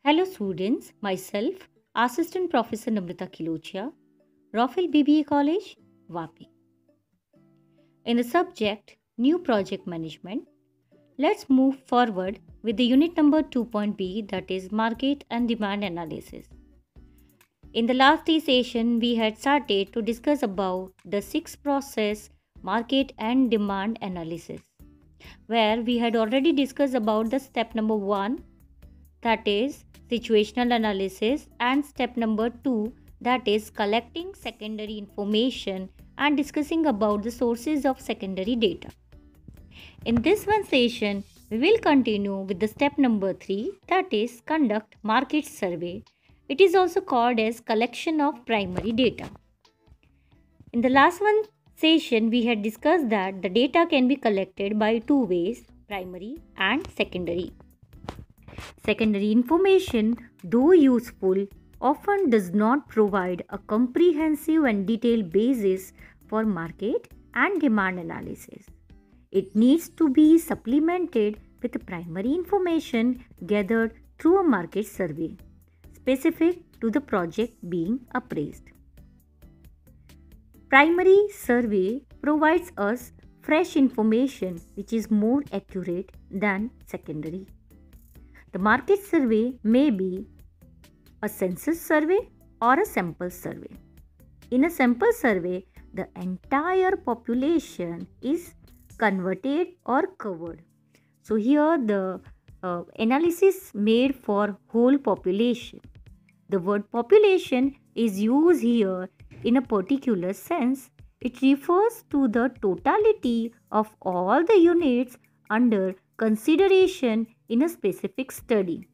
Hello students, myself Assistant Professor Namrata Khilochia, Raffel BBA College, Vapi. In the subject New Project Management, let's move forward with the unit number 2.B, that is Market and Demand Analysis. In the last session, we had started to discuss about the 6 process market and demand analysis, where we had already discussed about the step number 1, that is situational analysis, and step number 2, that is collecting secondary information and discussing about the sources of secondary data. In this one session, we will continue with the step number 3, that is conduct market survey. It is also called as collection of primary data. In the last one session, we had discussed that the data can be collected by two ways, primary and secondary. Secondary information, though useful, often does not provide a comprehensive and detailed basis for market and demand analysis. It needs to be supplemented with primary information gathered through a market survey, specific to the project being appraised. Primary survey provides us fresh information which is more accurate than secondary. The market survey may be a census survey or a sample survey. In a sample survey, the entire population is converted or covered. So here the analysis made for whole population. The word population is used here in a particular sense. It refers to the totality of all the units under consideration in a specific study.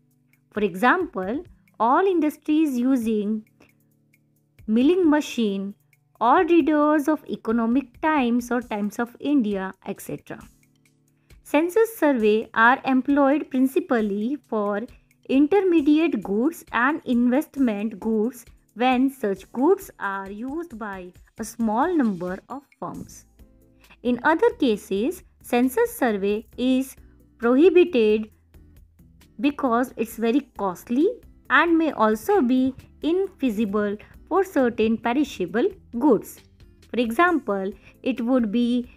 For example, all industries using milling machine, all readers of Economic Times or Times of India, etc. Census survey are employed principally for intermediate goods and investment goods when such goods are used by a small number of firms. In other cases, census survey is prohibited because it's very costly and may also be infeasible for certain perishable goods. For example, it would be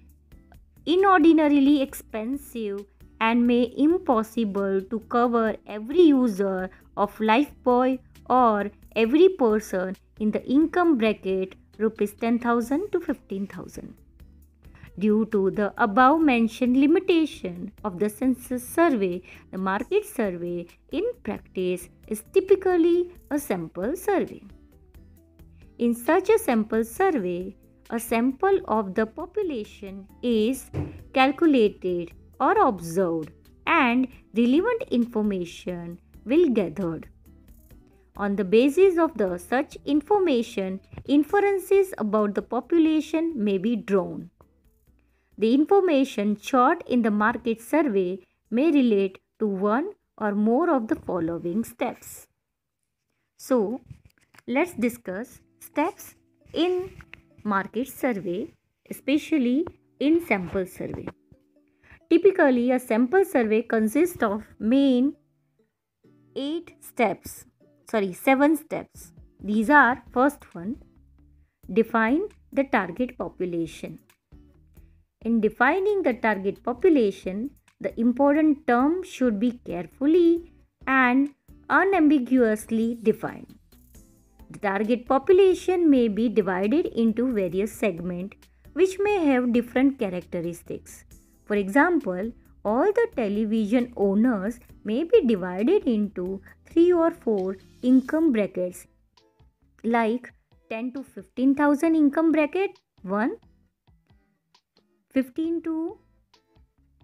inordinately expensive and may impossible to cover every user of Lifebuoy or every person in the income bracket rupees 10,000 to 15,000. Due to the above mentioned limitation of the census survey, the market survey in practice is typically a sample survey. In such a sample survey, a sample of the population is calculated or observed and relevant information will gathered. On the basis of such information, inferences about the population may be drawn. The information sought in the market survey may relate to one or more of the following steps. So, let's discuss steps in market survey, especially in sample survey. Typically, a sample survey consists of main 7 steps. These are: first one, define the target population. In defining the target population, the important term should be carefully and unambiguously defined. The target population may be divided into various segments which may have different characteristics. For example, all the television owners may be divided into 3 or 4 income brackets, like 10 to 15,000 income bracket 1, 15 to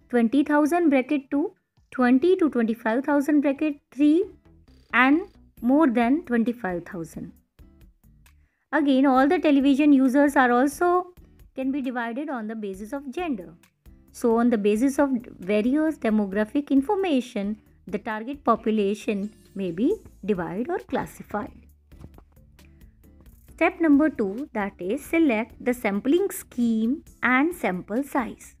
20,000 bracket 2, 20 to 25,000 bracket 3, and more than 25,000. Again, all the television users are also can be divided on the basis of gender. So, on the basis of various demographic information, the target population may be divided or classified. Step number 2, that is select the sampling scheme and sample size.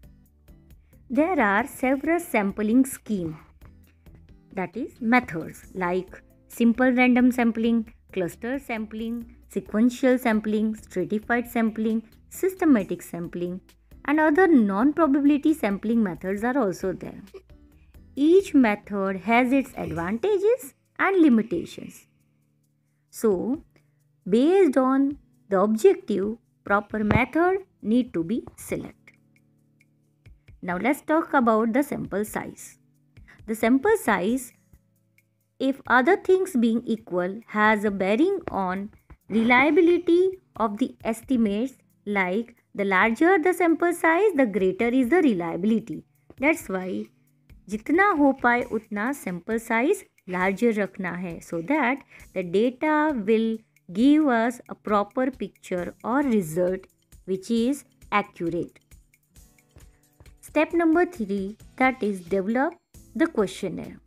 There are several sampling schemes, that is methods, like simple random sampling, cluster sampling, sequential sampling, stratified sampling, systematic sampling, and other non-probability sampling methods are also there. Each method has its advantages and limitations. So, based on the objective, proper method need to be selected. Now let's talk about the sample size. The sample size, if other things being equal, has a bearing on reliability of the estimates, like the larger the sample size, the greater is the reliability. That's why जितना हो पाए उतना sample size larger रखना है, so that the data will give us a proper picture or result which is accurate. Step number 3, that is develop the questionnaire.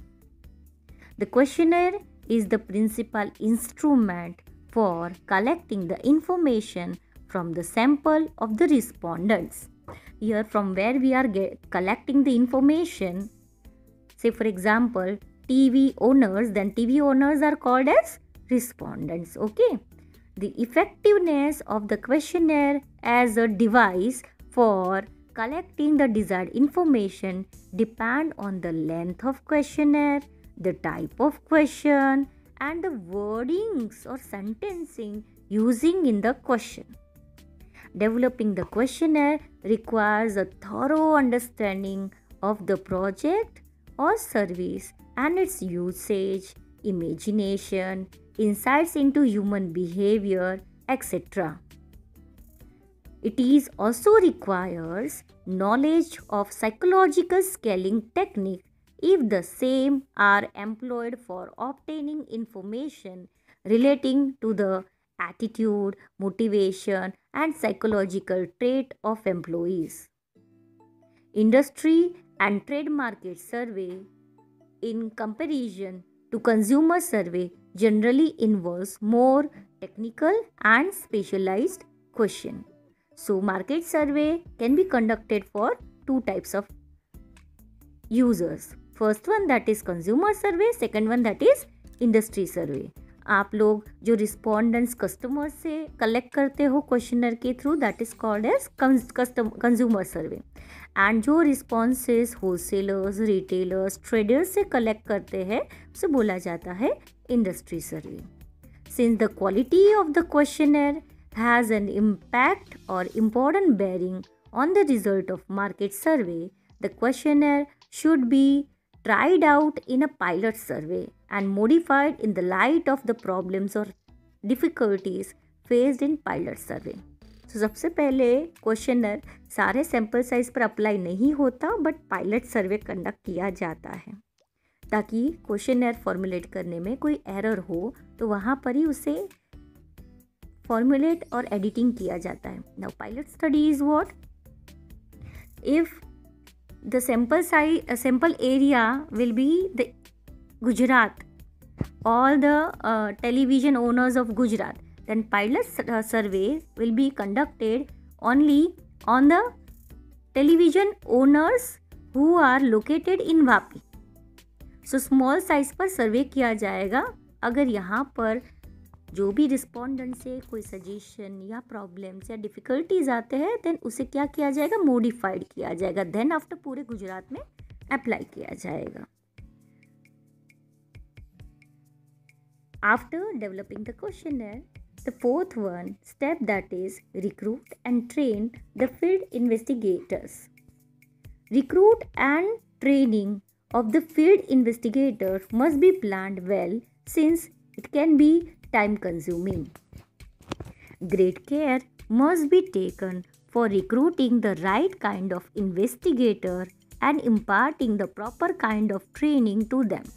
The questionnaire is the principal instrument for collecting the information from the sample of the respondents. Here, from where we are collecting the information, say for example TV owners, then TV owners are called as respondents. Okay. The effectiveness of the questionnaire as a device for collecting the desired information depend on the length of questionnaire, the type of question, and the wordings or sentencing using in the question. Developing the questionnaire requires a thorough understanding of the project or service and its usage, imagination, insights into human behavior, etc. It is also requires knowledge of psychological scaling technique if the same are employed for obtaining information relating to the attitude, motivation, and psychological trait of employees. Industry and trade market survey, in comparison to consumer survey, generally involves more technical and specialized question. So, market survey can be conducted for two types of users. First one, that is consumer survey, second one, that is industry survey. आप लोग जो respondents customer से collect करते हो questionnaire के through, that is called as consumer survey, and जो responses wholesalers, retailers, traders से collect करते हैं उसे बोला जाता है industry survey. Since the quality of the questionnaire has an impact or important bearing on the result of market survey, the questionnaire should be tried out in a pilot survey and modified in the light of the problems or difficulties faced in pilot survey. So, सबसे पहले questionnaire सारे sample size पर apply नहीं होता, but pilot survey conduct किया जाता है ताकि क्वेश्चनर फॉर्मुलेट करने में कोई एरर हो तो वहाँ पर ही उसे फॉर्मुलेट और एडिटिंग किया जाता है. Now pilot study is what? If the sample area will be the Gujarat, all the television owners of Gujarat, then pilot survey will be conducted only on the television owners who are located in Vapi. So small size पर सर्वे किया जाएगा. अगर यहाँ पर जो भी respondent से कोई सजेशन या प्रॉब्लम्स या डिफ़िकल्टीज आते हैं, देन उसे क्या किया जाएगा? मॉडिफाइड किया जाएगा. देन आफ्टर पूरे गुजरात में अप्लाई किया जाएगा. After developing the questionnaire, the fourth one step, that is recruit and train the field investigators. Recruit and training of the field investigator must be planned well since it can be time consuming. Great care must be taken for recruiting the right kind of investigator and imparting the proper kind of training to them.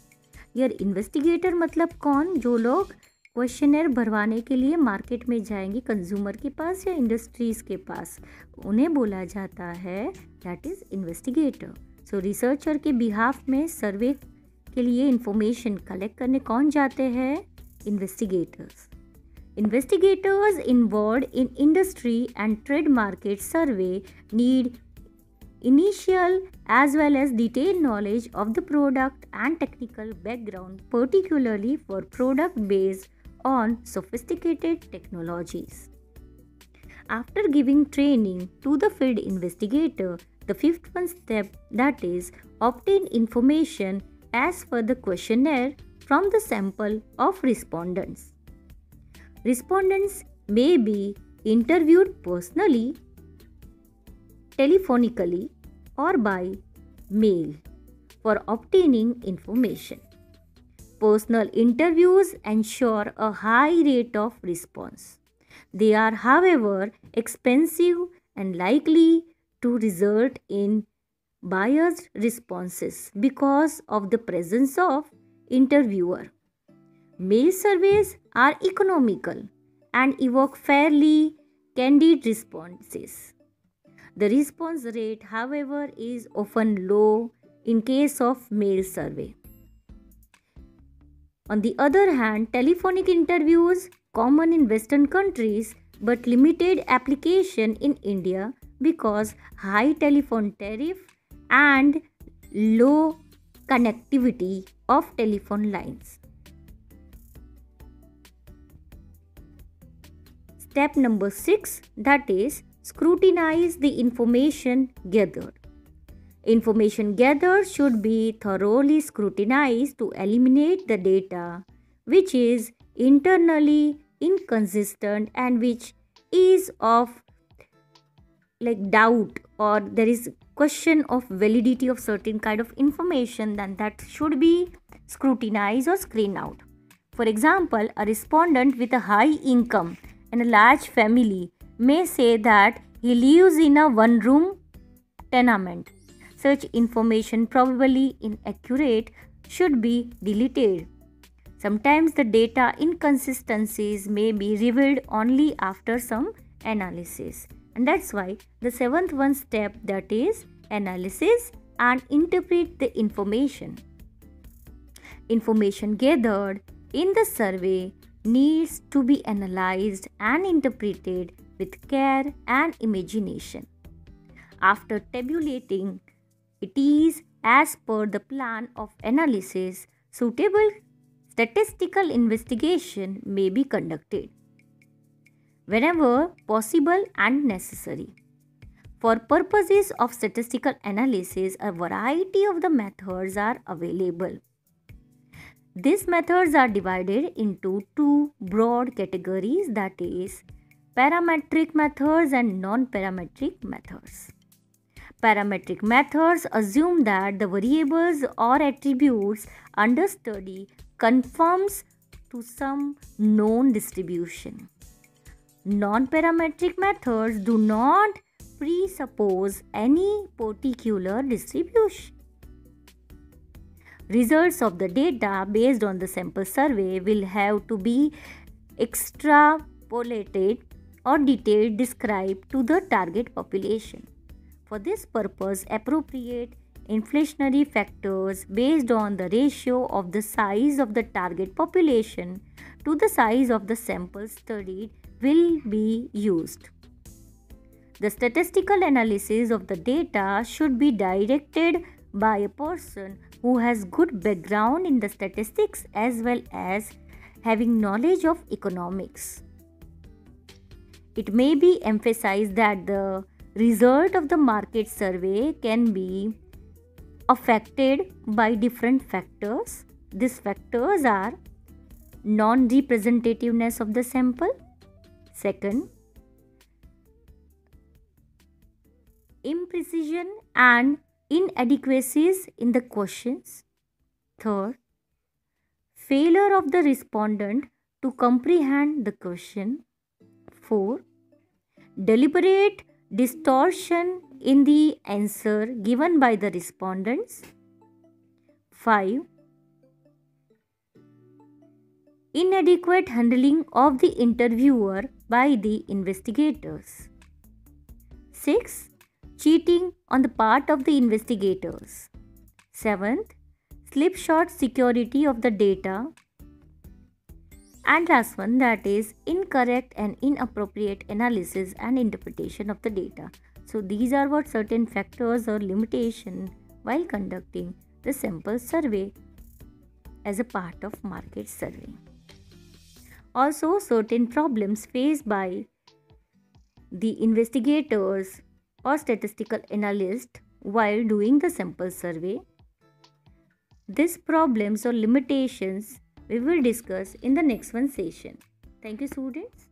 यार investigator मतलब कौन? जो लोग questionnaire भरवाने के लिए market में जाएंगे कंज्यूमर के पास या इंडस्ट्रीज़ के पास, उन्हें बोला जाता है that is investigator. So researcher के बिहाफ में सर्वे के लिए इंफॉर्मेशन कलेक्ट करने कौन जाते हैं? Investigators. Investigators involved in industry and trade market survey need initial as well as detailed knowledge of the product and technical background, particularly for product based on sophisticated technologies. After giving training to the field investigator, the fifth one step, that is obtain information as per the questionnaire from the sample of respondents. Respondents may be interviewed personally, telephonically, or by mail for obtaining information. Personal interviews ensure a high rate of response. They are, however, expensive and likely to result in biased responses because of the presence of interviewer. Mail surveys are economical and evoke fairly candid responses. The response rate, however, is often low in case of mail survey. On the other hand, telephonic interviews common in Western countries but limited application in India because high telephone tariff and low connectivity of telephone lines. Step number 6, that is scrutinize the information gathered. Information gathered should be thoroughly scrutinized to eliminate the data which is internally inconsistent and which is of doubt, or there is question of validity of certain kind of information, then that should be scrutinized or screened out. For example, a respondent with a high income and a large family may say that he lives in a one-room tenement. Such information, probably inaccurate, should be deleted. Sometimes the data inconsistencies may be revealed only after some analysis. And that's why the seventh one step, that is analysis and interpret the information. Information gathered in the survey needs to be analyzed and interpreted with care and imagination. After tabulating, it is as per the plan of analysis, suitable statistical investigation may be conducted whenever possible and necessary. For purposes of statistical analysis, a variety of the methods are available. These methods are divided into two broad categories, that is parametric methods and non-parametric methods. Parametric methods assume that the variables or attributes under study conforms to some known distribution. Non-parametric methods do not presuppose any particular distribution. Results of the data based on the sample survey will have to be extrapolated or detailed described to the target population. For this purpose, appropriate inflationary factors based on the ratio of the size of the target population to the size of the sample studied will be used. The statistical analysis of the data should be directed by a person who has good background in the statistics as well as having knowledge of economics. It may be emphasized that the result of the market survey can be affected by different factors. These factors are non-representativeness of the sample. Second, imprecision and inadequacies in the questions. Third, failure of the respondent to comprehend the question. 4. Deliberate distortion in the answer given by the respondents. 5. Inadequate handling of the interviewer by the investigators. 6. Cheating on the part of the investigators. 7th, slipshod security of the data. And last one, that is incorrect and inappropriate analysis and interpretation of the data. So these are what certain factors or limitation while conducting the sample survey as a part of market survey. Also, certain problems faced by the investigators or statistical analysts while doing the sample survey. These problems or limitations we will discuss in the next one session. Thank you, students.